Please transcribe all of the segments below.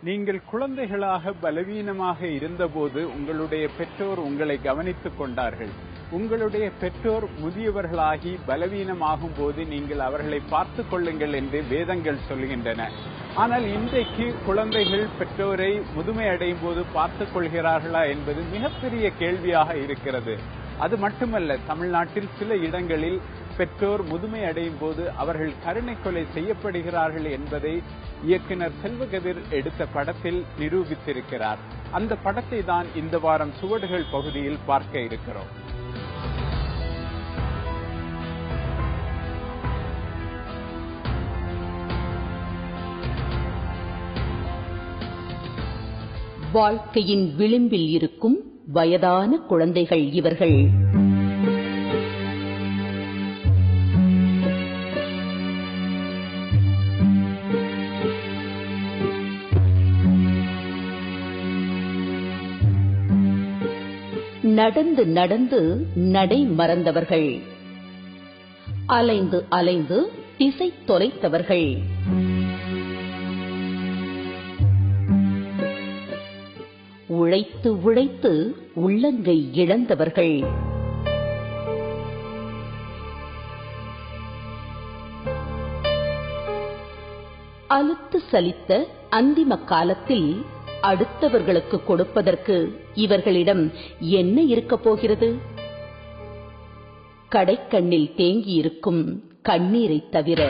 நீங்கள் குழந்தைகளாக பலவீனமாக இருந்தபோது உங்களுடைய பெற்றோர் உங்களை கவனித்துக் கொண்டார்கள். உங்களுடைய பெற்றோர் முதியவர்களாகி பலவீனமாகும் போது நீங்கள் அவர்களை பார்த்துக் கொள்ளுங்கள் என்று வேதங்கள் சொல்கின்றன. ஆனால் இன்றைக்கு குழந்தைகள் பெற்றோரை முதுமை அடையும் போது பார்த்துக் கொள்கிறார்களா என்பது மிகப்பெரிய கேள்வியாக இருக்கிறது. அது மட்டுமல்ல, தமிழ்நாட்டில் சில இடங்களில் பெற்றோர் முதுமை அடையும் போது அவர்கள் கருணை கொலை செய்யப்படுகிறார்கள் என்பதை இயக்குனர் செல்வகதிர் எடுத்த படத்தில் நிரூபித்திருக்கிறார். அந்த படத்தை தான் இந்த வாரம் சுவடுகள் பகுதியில் பார்க்க இருக்கிறோம். வாழ்க்கையின் விளிம்பில் இருக்கும் வயதான குழந்தைகள் இவர்கள். நடந்து நடந்து நடை மறந்தவர்கள், அலைந்து அலைந்து திசை தொலைத்தவர்கள், உழைத்து உழைத்து உள்ளங்கை இழந்தவர்கள், அலுத்து சலித்த அந்திம காலத்தில் அடுத்தவர்களுக்கு கொடுப்பதற்கு இவர்களிடம் என்ன இருக்கப் போகிறது? கடைக்கண்ணில் தேங்கி இருக்கும் கண்ணீரை தவிர.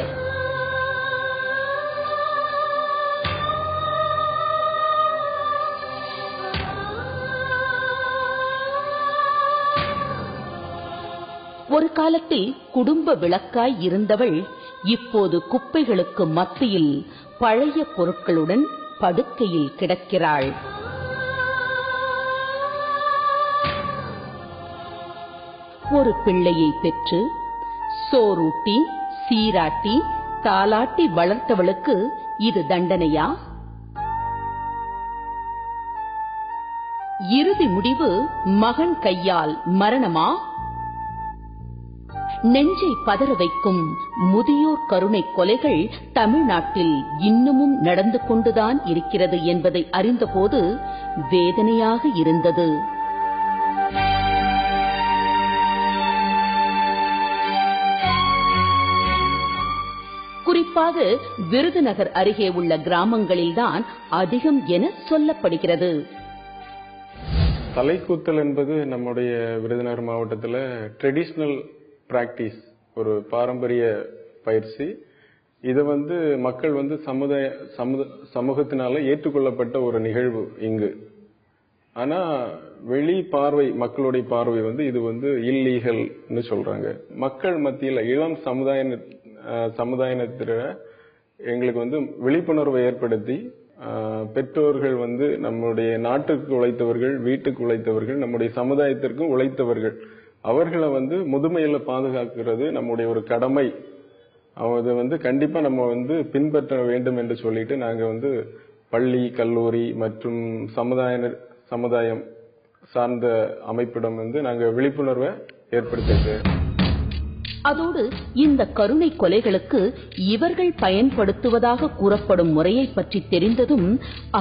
ஒரு காலத்தில் குடும்ப விளக்காய் இருந்தவள் இப்போது குப்பைகளுக்கு மத்தியில் பழைய பொருட்களுடன் படுக்கையில் கிடக்கிறாள். ஒரு பிள்ளையை பெற்று சோறூட்டி சீராட்டி தாலாட்டி வளர்த்தவளுக்கு இது தண்டனையா? இறுதி முடிவு மகன் கையால் மரணமா? நெஞ்சை பதற வைக்கும் முதியோர் கருணை கொலைகள் தமிழ்நாட்டில் இன்னமும் நடந்து கொண்டுதான் இருக்கிறது என்பதை அறிந்தபோது வேதனையாக இருந்தது. குறிப்பாக விருதுநகர் அருகே உள்ள கிராமங்களில்தான் அதிகம் என சொல்லப்படுகிறது. தலைக்கூத்தல் என்பது நம்முடைய விருதுநகர் மாவட்டத்தில் ட்ரெடிஷ்னல் பிராக்டிஸ், ஒரு பாரம்பரிய பயிற்சி. இது மக்கள் சமூகத்தினால ஏற்றுக்கொள்ளப்பட்ட ஒரு நிகழ்வு இங்கு. ஆனா வெளி பார்வை, மக்களுடைய பார்வை இது இல்லீகல்னு சொல்றாங்க. மக்கள் மத்தியில் இளம் சமுதாயத்தில எங்களுக்கு விழிப்புணர்வை ஏற்படுத்தி பெற்றோர்கள் நம்முடைய நாட்டுக்கு உழைத்தவர்கள், வீட்டுக்கு உழைத்தவர்கள், நம்முடைய சமுதாயத்திற்கும் உழைத்தவர்கள், அவர்களை முதுமையில பாதுகாக்கிறது நம்முடைய ஒரு கடமை. அது கண்டிப்பா நம்ம பின்பற்ற வேண்டும் என்று சொல்லிட்டு நாங்க பள்ளி, கல்லூரி மற்றும் சமுதாயம் சார்ந்த அமைப்பிடம் நாங்க விழிப்புணர்வை ஏற்படுத்திட்டு, அதோடு இந்த கருணை கொலைகளுக்கு இவர்கள் பயன்படுத்துவதாக கூறப்படும் முறையை பற்றி தெரிந்ததும்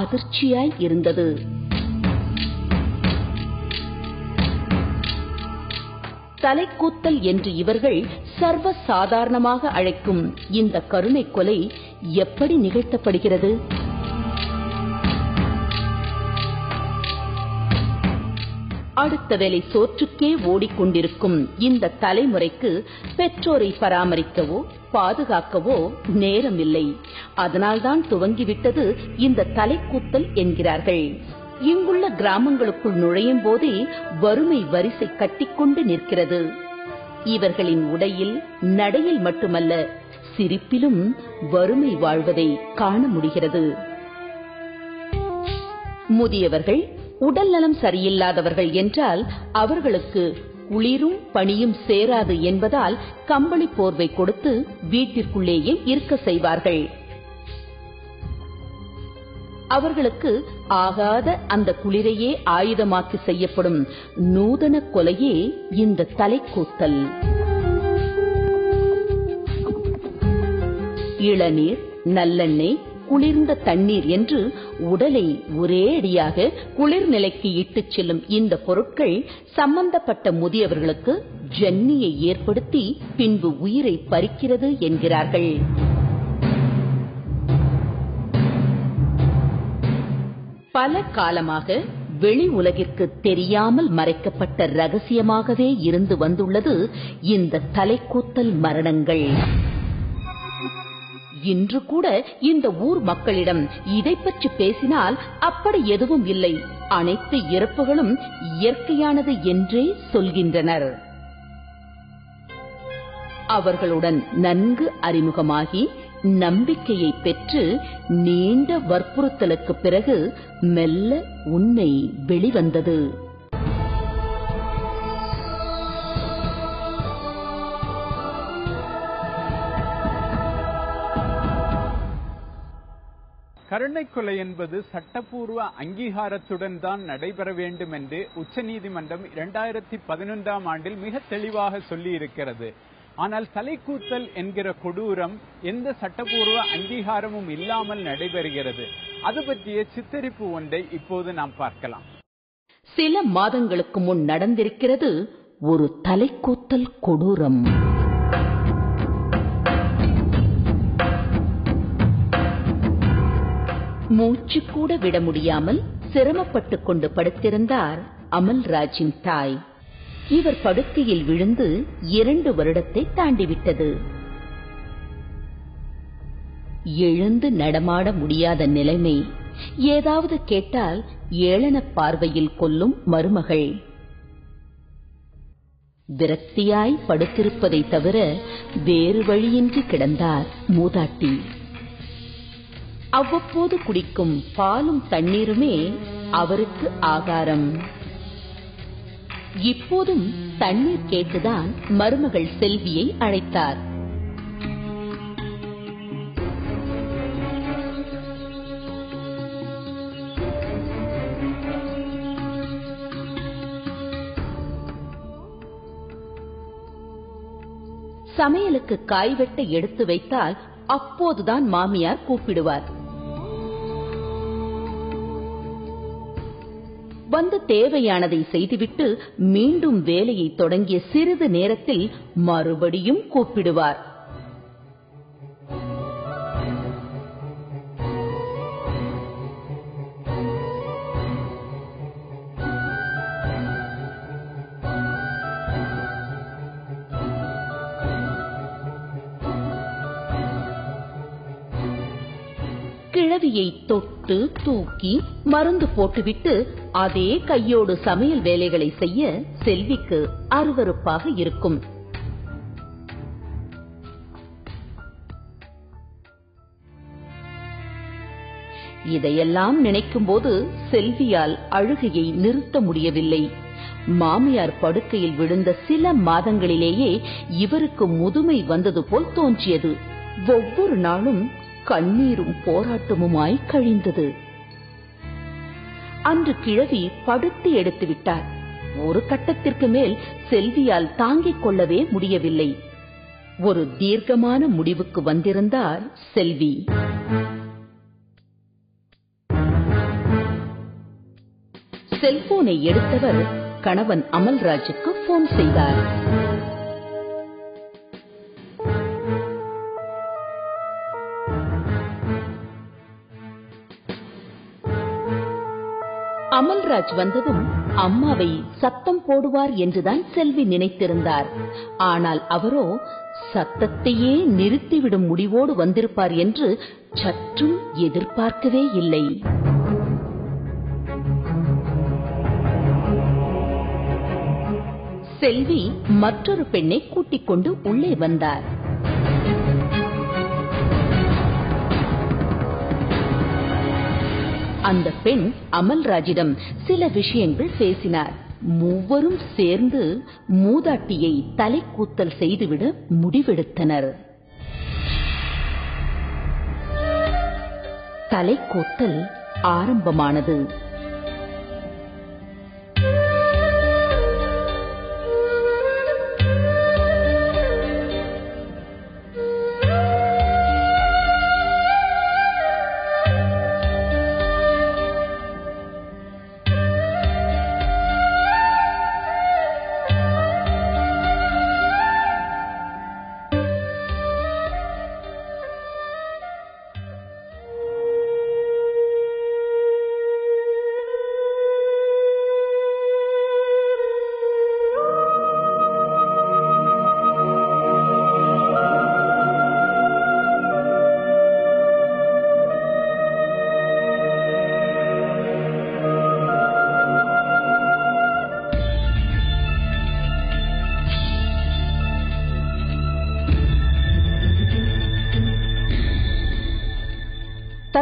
அதிர்ச்சியாய் இருந்தது. தலைக்கூத்தல் என்று இவர்கள் சர்வ சாதாரணமாக அழைக்கும் இந்த கருணை கொலை எப்படி நிகழ்த்தப்படுகிறது? அடுத்த வேளை சோற்றுக்கே ஓடிக்கொண்டிருக்கும் இந்த தலைமுறைக்கு பெற்றோரை பராமரிக்கவோ பாதுகாக்கவோ நேரமில்லை. அதனால்தான் துவங்கிவிட்டது இந்த தலைக்கூத்தல் என்கிறார்கள். இங்குள்ள கிராமங்களுக்குள் நுழையும் போதே வறுமை வரிசை கட்டிக்கொண்டு நிற்கிறது. இவர்களின் உடையில், நடையில் மட்டுமல்ல, சிரிப்பிலும் வறுமை வாழ்வதை காண முடிகிறது. முதியவர்கள், உடல் நலம் சரியில்லாதவர்கள் என்றால் அவர்களுக்கு குளிரும் பனியும் சேராது என்பதால் கம்பளி போர்வை கொடுத்து வீட்டிற்குள்ளேயே இருக்க செய்வார்கள். அவர்களுக்கு ஆகாத அந்த குளிரையே ஆயுதமாக்கி செய்யப்படும் நூதன கொலையே இந்த தலைக்கூத்தல். இளநீர், நல்லெண்ணெய், குளிர்ந்த தண்ணீர் என்று உடலை ஒரே அடியாக குளிர்நிலைக்கு இட்டுச் செல்லும் இந்த பொருட்கள் சம்பந்தப்பட்ட முதியவர்களுக்கு ஜன்னியை ஏற்படுத்தி பின்பு உயிரை பறிக்கிறது என்கிறார்கள். பல காலமாக வெளி உலகிற்கு தெரியாமல் மறைக்கப்பட்ட ரகசியமாகவே இருந்து வந்துள்ளது இந்த தலைக்கூத்தல் மரணங்கள். இன்று கூட இந்த ஊர் மக்களிடம் இதை பற்றி பேசினால் அப்படி எதுவும் இல்லை, அனைத்து இறப்புகளும் இயற்கையானது என்றே சொல்கின்றனர். அவர்களுடன் நன்கு அறிமுகமாகி நம்பிக்கையை பெற்று நீண்ட வற்புறுத்தலுக்கு பிறகு மெல்ல உண்மை வெளிவந்தது. கருணை கொலை என்பது சட்டப்பூர்வ அங்கீகாரத்துடன் தான் நடைபெற வேண்டும் என்று உச்சநீதிமன்றம் 2011ஆம் ஆண்டில் மிக தெளிவாக சொல்லியிருக்கிறது. ஆனால் தலைக்கூத்தல் என்கிற கொடூரம் எந்த சட்டப்பூர்வ அங்கீகாரமும் இல்லாமல் நடைபெறுகிறது. அது பற்றிய சித்தரிப்பு ஒன்றை இப்போது நாம் பார்க்கலாம். சில மாதங்களுக்கு முன் நடந்திருக்கிறது ஒரு தலைக்கூத்தல் கொடூரம். மூச்சு கூட விட முடியாமல் சிரமப்பட்டுக் கொண்டு படுத்திருந்தார் அமல்ராஜின் தாய். இவர் படுக்கையில் விழுந்து 2 வருடத்தை தாண்டிவிட்டது. எழுந்து நடமாட முடியாத நிலைமை. ஏதாவது கேட்டால் ஏளன பார்வையில் கொல்லும் மருமகள். விரக்தியாய் படுத்திருப்பதை தவிர வேறு வழியின்றி கிடந்தார் மூதாட்டி. அவ்வப்போது குடிக்கும் பாலும் தண்ணீருமே அவருக்கு ஆகாரம். இப்போதும் தண்ணீர் கேட்டுதான் மருமகள் செல்வியை அழைத்தார். சமையலுக்கு காய் வெட்ட எடுத்து வைத்தால் அப்போதுதான் மாமியார் கூப்பிடுவார். வந்து தேவையானதை செய்துவிட்டு மீண்டும் வேலையை தொடங்கிய சிறிது நேரத்தில் மறுபடியும் கூப்பிடுவார். கிழவியை தொட்டு தூக்கி மருந்து போட்டுவிட்டு அதே கையோடு சமையல் வேலைகளை செய்ய செல்விக்கு அருவருப்பாக இருக்கும். இதையெல்லாம் நினைக்கும் போது செல்வியால் அழுகையை நிறுத்த முடியவில்லை. மாமியார் படுக்கையில் விழுந்த சில மாதங்களிலேயே இவருக்கு முதுமை வந்தது போல் தோன்றியது. ஒவ்வொரு நாளும் கண்ணீரும் போராட்டமுமாய் கழிந்தது. அன்று கிழவி படுத்து எடுத்து விட்டார். ஒரு கட்டத்திற்கு மேல் செல்வியால் தாங்கிக் கொள்ளவே முடியவில்லை. ஒரு தீர்க்கமான முடிவுக்கு வந்திருந்தார் செல்வி. செல்போனை எடுத்தவர் கணவன் அமல்ராஜுக்கு போன் செய்தார். அமல்ராஜ் வந்ததும் அம்மாவை சத்தம் போடுவார் என்றுதான் செல்வி நினைத்திருந்தார். ஆனால் அவரோ சத்தத்தையே நிறுத்திவிடும் முடிவோடு வந்திருப்பார் என்று சற்றும் எதிர்பார்க்கவே இல்லை. செல்வி மற்றொரு பெண்ணை கூட்டிக் கொண்டு உள்ளே வந்தார். அந்த பெண் அமல்ராஜிடம் சில விஷயங்கள் பேசினார். மூவரும் சேர்ந்து மூதாட்டியை தலைக்கூத்தல் செய்துவிட முடிவெடுத்தனர். தலைக்கூத்தல் ஆரம்பமானது.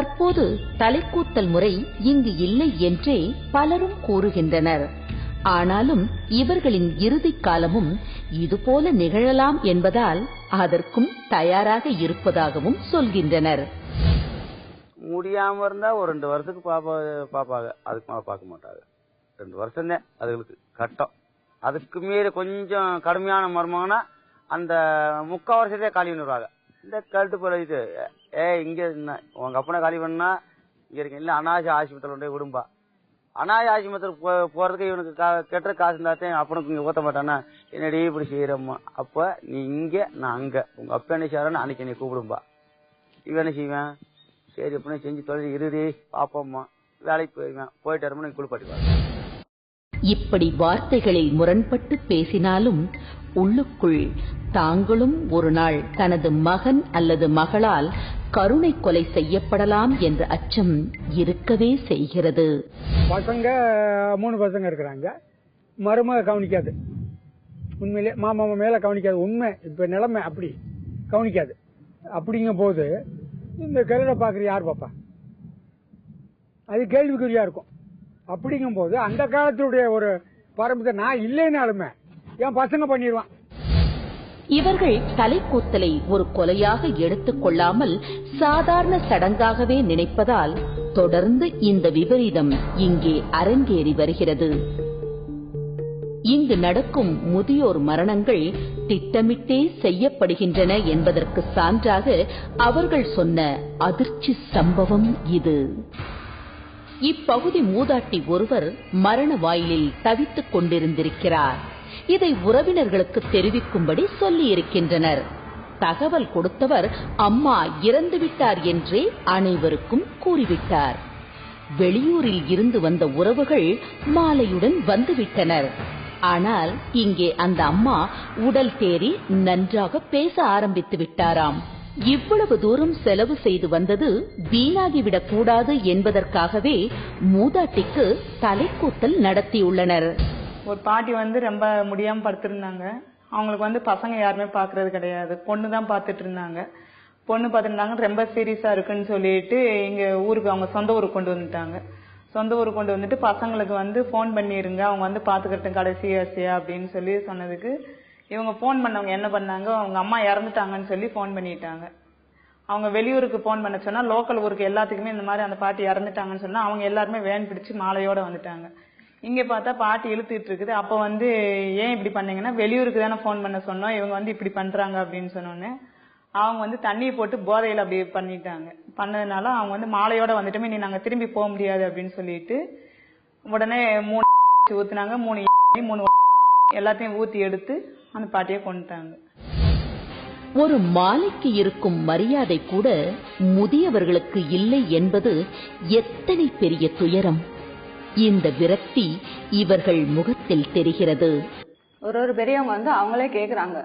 தற்போது தலைக்கூத்தல் முறை இங்கு இல்லை என்றே பலரும் கூறுகின்றனர். ஆனாலும் இவர்களின் இறுதி காலமும் இதுபோல நிகழலாம் என்பதால் அதற்கும் தயாராக இருப்பதாகவும் சொல்கின்றனர். முடியாம இருந்தா ஒரு 2 வருஷத்துக்கு பாப்பாங்க, அதுக்கு மேல பார்க்க மாட்டாங்க. 2 வருஷம் தான் அதுகளுக்கு கட்டம். அதுக்கு மீறி கொஞ்சம் கடுமையான மர்மம்னா அந்த 3/4 வருஷத்தையே காலி பண்ணிடுவாங்க. இந்த கழுத்து போயிட்டு இங்க உங்க அப்பனை காலி பண்ணா இங்க இருக்க இல்ல அனாஜ ஆஸ்பத்திரி கொண்டே விடும்பா. அனாஜ ஆஸ்பத்திரி போறதுக்கு இவனுக்கு கெட்ட காசு இருந்தாத்தே அப்பனுக்கு இங்க ஊத்த மாட்டானா, என்னடி இப்படி செய்யறம்மா, அப்ப நீ இங்க நான் அங்க, உங்க அப்பா என்ன செய்யறான்னு அன்னைக்கு என்னை கூப்பிடும்பா. இவன் என்ன செய்வேன், சரி அப்படின்னு செஞ்சு தொழில் இறுதி பாப்போம்மா, வேலைக்கு போயிருவேன், போயிட்டு வரமுன்னு குளிப்பாட்டுவாங்க. இப்படி வார்த்தைகளில் முரண்பட்டு பேசினாலும் உள்ளுக்குள் தாங்களும் ஒரு நாள் தனது மகன் அல்லது மகளால் கருணை கொலை செய்யப்படலாம் என்ற அச்சம் இருக்கவே செய்கிறது. பசங்க 3 பசங்க இருக்கிறாங்க, மருமக கவனிக்காது, உண்மையிலே மாமா மேல கவனிக்காது. உண்மை இப்ப நிலைமை அப்படி கவனிக்காது. அப்படிங்கும் போது இந்த கருணை பாக்குற யார் பாப்பா, அது கேள்விக்குறியா இருக்கும். அப்படிங்கும் போது அந்த காலத்துடைய ஒரு பரம்பரை நான் இல்லைனாலுமே என் பசங்க பண்ணிடுவான். இவர்கள் தலைக்கூத்தலை ஒரு கொலையாக எடுத்துக் கொள்ளாமல் சாதாரண சடங்காகவே நினைப்பதால் தொடர்ந்து இந்த விபரீதம் இங்கே அரங்கேறி வருகிறது. இங்கு நடக்கும் முதியோர் மரணங்கள் திட்டமிட்டே செய்யப்படுகின்றன என்பதற்கு சான்றாக அவர்கள் சொன்ன அதிர்ச்சி சம்பவம் இது. இப்பகுதி மூதாட்டி ஒருவர் மரண வாயிலில் தவித்துக் கொண்டிருந்திருக்கிறார். இதை உறவினர்களுக்கு தெரிவிக்கும்படி சொல்லி இருக்கின்றனர். தகவல் கொடுத்தவர் அம்மா இறந்துவிட்டார் என்றே அனைவருக்கும் கூறிவிட்டார். வெளியூரில் இருந்து வந்த உறவுகள் மாலையுடன் வந்துவிட்டனர். ஆனால் இங்கே அந்த அம்மா உடல் தேறி நன்றாக பேச ஆரம்பித்து விட்டாராம். இவ்வளவு தூரம் செலவு செய்து வந்தது வீணாகிவிடக் கூடாது என்பதற்காகவே மூதாட்டிக்கு தலைக்கூத்தல் நடத்தியுள்ளனர். ஒரு பாட்டி ரொம்ப முடியாம படுத்திருந்தாங்க. அவங்களுக்கு பசங்க யாருமே பாக்குறது கிடையாது, பொண்ணு தான் பாத்துட்டு இருந்தாங்க. பொண்ணு பாத்துருந்தாங்க, ரொம்ப சீரியஸா இருக்குன்னு சொல்லிட்டு எங்க ஊருக்கு அவங்க சொந்த ஊருக்கு கொண்டு வந்துட்டாங்க. சொந்த ஊருக்கு கொண்டு வந்துட்டு பசங்களுக்கு போன் பண்ணிருங்க, அவங்க பாத்துக்கிட்டு கடைசி ஆசையா அப்படின்னு சொல்லி சொன்னதுக்கு இவங்க போன் பண்ணவங்க என்ன பண்ணாங்க, அவங்க அம்மா இறந்துட்டாங்கன்னு சொல்லி போன் பண்ணிட்டாங்க. அவங்க வெளியூருக்கு போன் பண்ண சொன்னா லோக்கல் ஊருக்கு எல்லாத்துக்குமே இந்த மாதிரி அந்த பாட்டி இறந்துட்டாங்கன்னு சொன்னா அவங்க எல்லாருமே வேன் பிடிச்சு மாலையோட வந்துட்டாங்க. இங்க பார்த்தா பாட்டி இழுத்துட்டு இருக்குது. அப்ப ஏன் இப்படி பண்ணீங்கன்னா, வெளியூருக்கு தானே போன் பண்ண சொன்னோம், இவங்க இப்படி பண்றாங்க அப்படின்னு சொன்னோன்னே அவங்க தண்ணியை போட்டு போதையில அப்படி பண்ணிட்டாங்க. பண்ணதுனால அவங்க மாலையோட வந்துட்டுமே நீ நாங்க திரும்பி போக முடியாது அப்படின்னு சொல்லிட்டு உடனே 3 ஊத்துனாங்க. 3 எல்லாத்தையும் ஊத்தி எடுத்து அந்த பாட்டியை கொண்டுட்டாங்க. ஒரு மாலைக்கு இருக்கும் மரியாதை கூட முதியவர்களுக்கு இல்லை என்பது எத்தனை பெரிய துயரம். இந்த விரக்தி இவர்கள் முகத்தில் தெரிகிறது. ஒரு பெரியவங்க அவங்களே கேக்குறாங்க,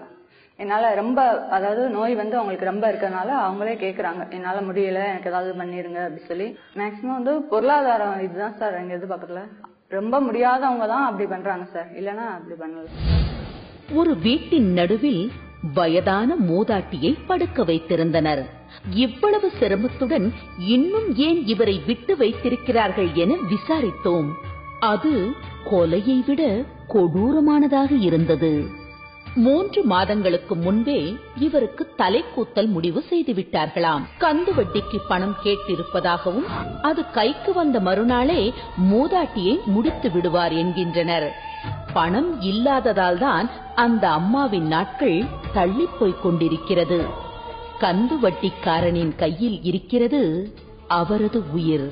என்னால ரொம்ப அதாவது நோய் அவங்களுக்கு ரொம்ப இருக்கறனால அவங்களே கேக்குறாங்க, என்னால முடியல, எனக்கு ஏதாவது பண்ணிருங்க அப்படி சொல்லி. மேக்சிமம் பொருளாதாரம் இதுதான் சார் எங்க எதிர்பார்க்கல. ரொம்ப முடியாதவங்க தான் அப்படி பண்றாங்க சார், இல்லன்னா அப்படி பண்ணல. ஒரு வீட்டின் நடுவில் வயதான மூதாட்டியை படுக்க வைத்திருந்தனர். இவ்வளவு சிரமத்துடன் இன்னும் ஏன் இவரை விட்டு வைத்திருக்கிறார்கள் என விசாரித்தோம். அது கொலையை விட கொடூரமானதாக இருந்தது. 3 மாதங்களுக்கு முன்பே இவருக்கு தலைக்கூத்தல் முடிவு செய்து விட்டார்களாம். கந்து வட்டிக்கு பணம் கேட்டிருப்பதாகவும் அது கைக்கு வந்த மறுநாளே மூதாட்டியை முடித்து விடுவார் என்கின்றனர். பணம் இல்லாததால் தான் அந்த அம்மாவின் நாட்கள் தள்ளி போய்க் கொண்டிருக்கிறது. கந்து வட்டிக்காரனின் கையில் இருக்கிறது அவரது உயிர்.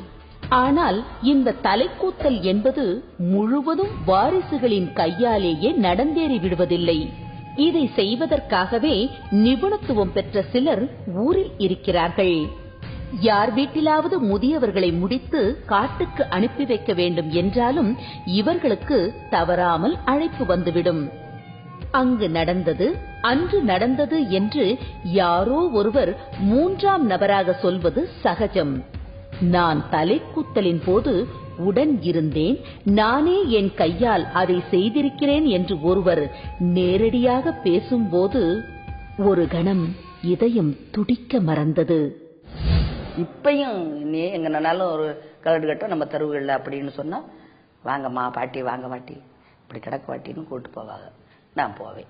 ஆனால் இந்த தலைக்கூத்தல் என்பது முழுவதும் வாரிசுகளின் கையாலேயே நடந்தேறி விடுவதில்லை. இதை செய்வதற்காகவே நிபுணத்துவம் பெற்ற சிலர் ஊரில் இருக்கிறார்கள். யார் வீட்டிலாவது முதியவர்களை முடித்து காட்டுக்கு அனுப்பி வைக்க வேண்டும் என்றாலும் இவர்களுக்கு தவறாமல் அழைப்பு வந்துவிடும். அங்கு நடந்தது அன்று நடந்தது என்று யாரோ ஒருவர் 3ஆம் நபராக சொல்வது சகஜம். நான் தலைக்கூத்தலின் போது உடன் இருந்தேன், நானே என் கையால் அதை செய்திருக்கிறேன் என்று ஒருவர் நேரடியாக பேசும்போது ஒரு கணம் இதயம் துடிக்க மறந்தது. இப்பயும் நீ எங்க நின்னாலும் ஒரு கலடு கட்ட நம்ம தெருவுகளில் அப்படின்னு சொன்னா வாங்கம்மா பாட்டி வாங்க பாட்டி இப்படி கிடக்கு பாட்டின்னு கூப்பிட்டு போவாங்க. நான் போவேன்.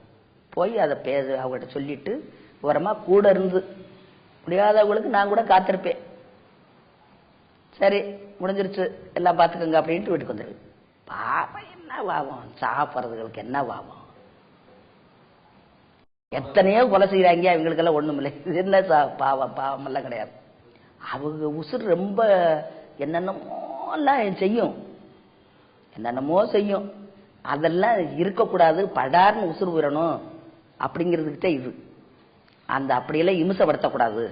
போய் அதை அவங்கள்ட்ட சொல்லிட்டு உரமா கூட இருந்து முடியாதவங்களுக்கு நான் கூட காத்திருப்பேன். சரி முடிஞ்சிருச்சு எல்லாம் பார்த்துக்கோங்க அப்படின்ட்டு வீட்டுக்கு வந்துடுவேன். பாவம் என்ன பாவம், சாப்பிட்றதுகளுக்கு என்ன பாவம், எத்தனையோ கொலை செய்யறாங்க, அவங்களுக்கெல்லாம் ஒண்ணும் இல்லை. இது என்ன பாவம், பாவம் எல்லாம் கிடையாது. அவங்க உசுறு ரொம்ப என்னென்னமோ எல்லாம் செய்யும், என்னென்னமோ செய்யும். அதெல்லாம் இருக்கக்கூடாது, படார்னு உசுறு விடணும் அப்படிங்கிறதுக்கிட்ட இது. அந்த அப்படியெல்லாம் இம்சப்படுத்தக்கூடாது,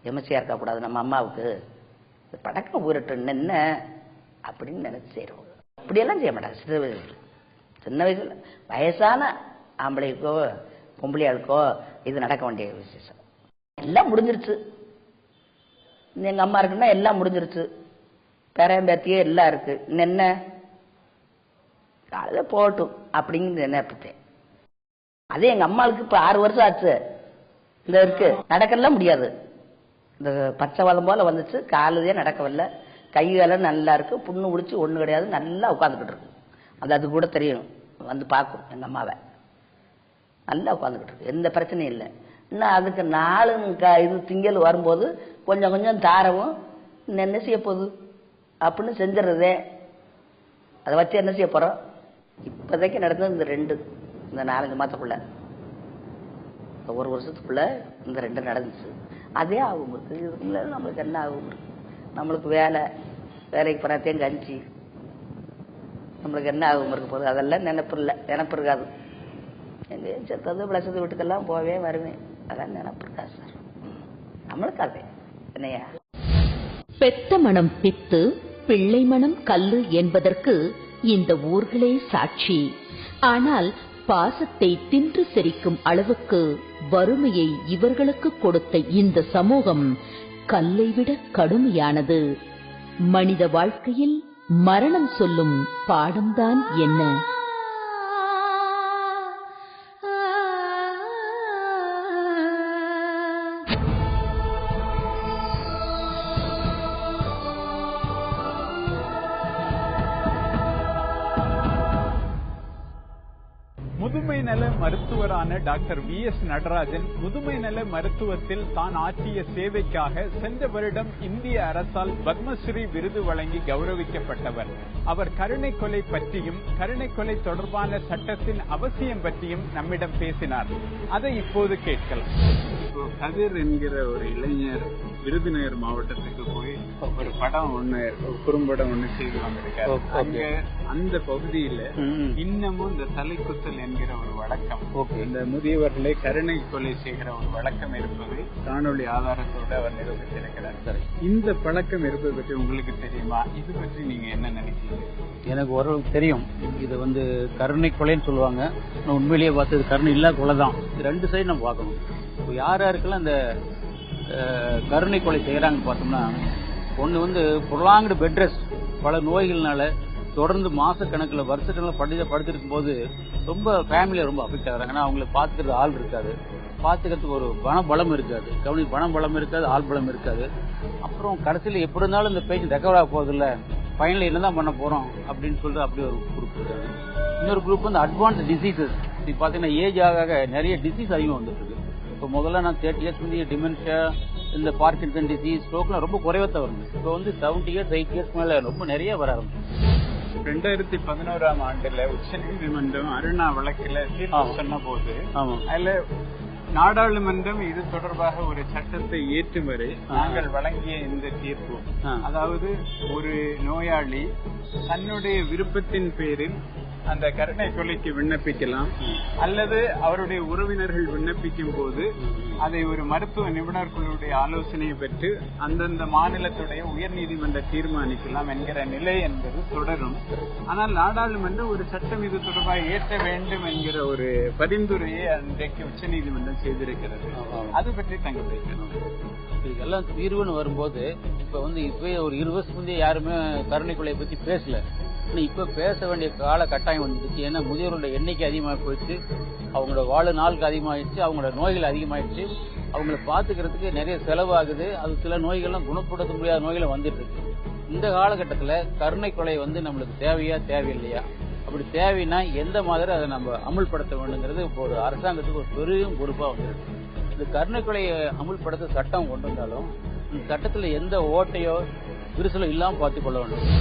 எமசியா இருக்கக்கூடாது நம்ம அம்மாவுக்கு, படக்கம் உருட்டு என்ன அப்படின்னு நினைச்சு செய்யறோம். அப்படியெல்லாம் செய்ய மாட்டாங்க. சின்ன வயசுல வயசான ஆம்பளைக்கோ பொம்பளையாளுக்கோ இது நடக்க வேண்டிய விசேஷம். எல்லாம் முடிஞ்சிருச்சு. எங்க அம்மா இருக்குன்னா எல்லாம் முடிஞ்சிருச்சு, பேரம்பேத்தியே எல்லாம் இருக்கு, என்ன காலையில் போகட்டும் அப்படிங்கிற நினைப்பேன். அதே எங்க அம்மாவுக்கு இப்ப 6 வருஷம் ஆச்சு, இந்த இருக்கு நடக்கலாம் முடியாது. இந்த பச்சை வளம் போல வந்துச்சு, காலையே நடக்கவில்லை, கை காலம் நல்லா இருக்கு, புண்ணு முடிச்சு ஒண்ணு கிடையாது, நல்லா உட்காந்துக்கிட்டு இருக்கு. அது கூட தெரியும், வந்து பார்க்கும் எங்க அம்மாவை, நல்லா உட்காந்துக்கிட்டு இருக்கு, எந்த பிரச்சனையும் இல்லை. இன்னும் அதுக்கு 4 இது திங்கள் வரும்போது கொஞ்சம் கொஞ்சம் தாரவும் என்ன செய்ய போகுது அப்படின்னு செஞ்சிடறதே. அதை வச்சு என்ன செய்ய போறோம்? இப்போதைக்கு நடந்தது இந்த 4 மாதத்துக்குள்ள, இந்த 1 வருஷத்துக்குள்ள இந்த 2 நடந்துச்சு. அதே ஆகும் இருக்கு. இதுக்குள்ள நம்மளுக்கு என்ன ஆகும் இருக்கு? நம்மளுக்கு வேலைக்கு போனாத்தையும் கஞ்சி, நம்மளுக்கு என்ன ஆகும் இருக்க போகுது? அதெல்லாம் நினைப்பு இருக்காது. எங்கேயும் செத்தது விளச்சது வீட்டுக்கெல்லாம் போவேன் வருவேன், அதான் நினைப்பு இருக்கா சார் நம்மளுக்கு. அதே என்னையா பெத்த மனம் பித்து பிள்ளை மனம் கல்லு என்பதற்கு இந்த ஊர்களே சாட்சி. ஆனால் பாசத்தை தின்று செரிக்கும் அளவுக்கு வறுமையை இவர்களுக்கு கொடுத்த இந்த சமூகம் கல்லை விட கடுமையானது. மனித வாழ்க்கையில் மரணம் சொல்லும் பாடம்தான் என்ன? முதுமை நல மருத்துவரான டாக்டர் VS நடராஜன் முதுமை நல மருத்துவத்தில் தான் ஆற்றிய சேவைக்காக சென்ற வருடம் இந்திய அரசால் பத்மஸ்ரீ விருது வழங்கி கௌரவிக்கப்பட்டவர். அவர் கருணை கொலை பற்றியும் கருணை கொலை தொடர்பான சட்டத்தின் அவசியம் பற்றியும் நம்மிடம் பேசினார். அதை இப்போது கேட்கலாம். கதிர் என்கிற ஒரு இளைஞர் விருதுநகர் மாவட்டத்துக்கு போய் ஒரு படம் குறும்படம் ஒண்ணு செய்து வந்திருக்காரு. அங்க அந்த பகுதியில இன்னமும் இந்த தலைக்குத்தல் என்கிற ஒரு வழக்கம், இந்த முதியவர்களை கருணை கொலை செய்கிற ஒரு வழக்கம் இருப்பதை காணொலி ஆதாரத்தோட அவர் நிரூபித்திருக்கிறார். இந்த பழக்கம் இருப்பது பற்றி உங்களுக்கு தெரியுமா? இது பற்றி நீங்க என்ன நினைக்கிறீங்க? எனக்கு ஓரளவுக்கு தெரியும். இது கருணை கொலைன்னு சொல்லுவாங்க. நான் உண்மையிலேயே பார்த்தது கருணை இல்லா கொலை தான். இது 2 சைடு நம்ம பார்க்கணும். இப்போ யாருக்கெல்லாம் இந்த கருணை கொலை செய்யறாங்கன்னு பார்த்தோம்னா, ஒன்று புரலாங்கடு பெட் ரெஸ்ட், பல நோய்கள்னால தொடர்ந்து மாசக்கணக்கில் வருஷக்கணக்கில் படுத்திருக்கும் போது ரொம்ப ஃபேமிலியை ரொம்ப அஃபெக்ட் ஆகுறாங்க. ஏன்னா அவங்களை பார்த்துக்கிறது ஆள் இருக்காது, பார்த்துக்கிறதுக்கு ஒரு பணபலம் இருக்காது, பணபலம் இருக்காது, ஆள் பலம் இருக்காது. அப்புறம் கடைசியில் எப்படி இருந்தாலும் இந்த பேஷண்ட் ரெக்கவர் ஆக போறதில்ல, ஃபைனலி என்னதான் பண்ண போறோம் அப்படின்னு சொல்லிட்டு அப்படி ஒரு குரூப் இருக்காங்க. இன்னொரு குரூப் அட்வான்ஸ் டிசீசஸ். இப்போ பார்த்தீங்கன்னா ஏஜ் ஆக நிறைய டிசீஸ் அதிகமாக வந்துட்டு இருக்கு. இப்போ முதல்ல நான் 30 இயர்ஸ் முந்தைய டிமென்ஷியா, இந்த பார்க்கின்சன் டிசீஸ், ஸ்ட்ரோக்லாம் ரொம்ப குறைவாக வருது. இப்போ 70 இயர்ஸ் 8 இயர்ஸ் மேல ரொம்ப நிறைய வர ஆரம்பிச்சு. 2011ஆம் ஆண்டுல உச்சநீதிமன்றம் அருணா வழக்கில் தீர்ப்பு சொன்ன போது அதுல நாடாளுமன்றம் இது தொடர்பாக ஒரு சட்டத்தை ஏற்றும் வரை நாங்கள் வழங்கிய இந்த தீர்ப்பு, அதாவது ஒரு நோயாளி தன்னுடைய விருப்பத்தின் பேரில் அந்த கருணை கொலைக்கு விண்ணப்பிக்கலாம், அல்லது அவருடைய உறவினர்கள் விண்ணப்பிக்கும் போது அதை ஒரு மருத்துவ நிபுணர் குழுவுடைய ஆலோசனையை பெற்று அந்தந்த மாநிலத்துடைய உயர்நீதிமன்ற தீர்மானிக்கலாம் என்கிற நிலை என்பது தொடரும். ஆனால் நாடாளுமன்றம் ஒரு சட்டம் இது தொடர்பாக ஏற்ற வேண்டும் என்கிற ஒரு பரிந்துரையை அன்றைக்கு உச்சநீதிமன்றம் செய்திருக்கிறது. அது பற்றி தங்களுடைய இதெல்லாம் தீர்வுன்னு வரும்போது இப்ப இப்பவே ஒரு 20 வருஷம் முந்தைய யாருமே கருணை கொலையை பத்தி பேசல. இப்ப பேச வேண்டிய கால கட்டாயம் வந்துருச்சு. ஏன்னா முதியோர்களோட எண்ணிக்கை அதிகமாக போயிடுச்சு, அவங்களோட வாழ நாளுக்கு அதிகமாயிடுச்சு, அவங்களோட நோய்கள் அதிகமாயிடுச்சு. அவங்கள பாத்துக்கிறதுக்கு நிறைய செலவாகுது. அது சில நோய்கள்லாம் குணப்படுத்த முடியாத நோய்களை வந்துட்டு இருக்கு. இந்த காலகட்டத்தில் கருணை கொலை நம்மளுக்கு தேவையா தேவையில்லையா, அப்படி தேவைன்னா எந்த மாதிரி அதை நம்ம அமுல்படுத்த வேண்டுங்கிறது இப்போ ஒரு அரசாங்கத்துக்கு ஒரு பெரும் பொறுப்பா வந்துருக்கு. இந்த கருணை கொலையை அமுல்படுத்த சட்டம் கொண்டு வந்தாலும் இந்த சட்டத்துல எந்த ஓட்டையோ விரிசலோ இல்லாம பார்த்துக் கொள்ள வேண்டும்.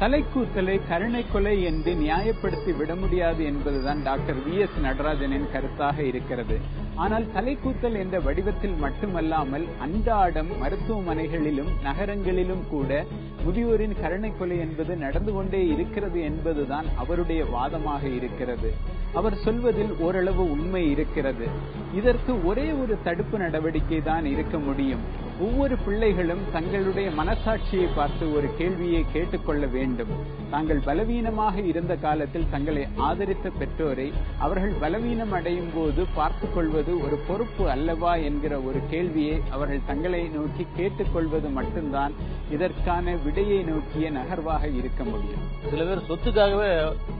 தலைக்கூத்தலை கருணை கொலை என்று நியாயப்படுத்தி விட முடியாது என்பதுதான் டாக்டர் VS நடராஜனின் கருத்தாக இருக்கிறது. ஆனால் தலைக்கூத்தல் என்ற வடிவத்தில் மட்டுமல்லாமல் அன்றாடம் மருத்துவமனைகளிலும் நகரங்களிலும் கூட முதியோரின் கருணை கொலை என்பது நடந்து கொண்டே இருக்கிறது என்பதுதான் அவருடைய வாதமாக இருக்கிறது. அவர் சொல்வதில் ஓரளவு உண்மை இருக்கிறது. இதற்கு ஒரே ஒரு தடுப்பு நடவடிக்கை தான் இருக்க முடியும். ஒவ்வொரு பிள்ளைகளும் தங்களுடைய மனசாட்சியை பார்த்து ஒரு கேள்வியை கேட்டுக்கொள்ள வேண்டும். தாங்கள் பலவீனமாக இருந்த காலத்தில் தங்களை ஆதரித்த பெற்றோரை அவர்கள் பலவீனம் அடையும் போது பார்த்துக் கொள்வது ஒரு பொறுப்பு அல்லவா என்கிற ஒரு கேள்வியை அவர்கள் தங்களை நோக்கி கேட்டுக்கொள்வது மட்டும்தான் இதற்கான விடையை நோக்கிய நகர்வாக இருக்க முடியும். சில பேர் சொத்துக்காகவே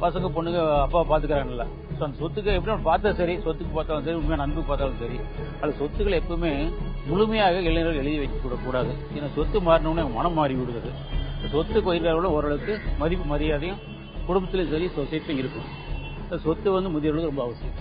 பசங்க பொண்ணுங்க அப்பா பாத்துக்கிறாங்கல்ல, அந்த சொத்துக்கு எப்படி பார்த்தா சரி, சொத்துக்கு பார்த்தாலும் சரி, உண்மையான அன்புக்கு பார்த்தாலும் சரி, அது சொத்துக்களை எப்பவுமே முழுமையாக இளைஞர்கள் எழுதி வைக்க கூடாது. ஏன்னா சொத்து மாறினோடனே மனம் மாறி விடுகிறது. சொத்துக்கு வைக்கிறவங்கள ஓரளவுக்கு மதிப்பு மரியாதையும் குடும்பத்திலும் சரி சொசைட்டிலும் இருக்கும். சொத்து முதியோர்களுக்கு ரொம்ப அவசியம்.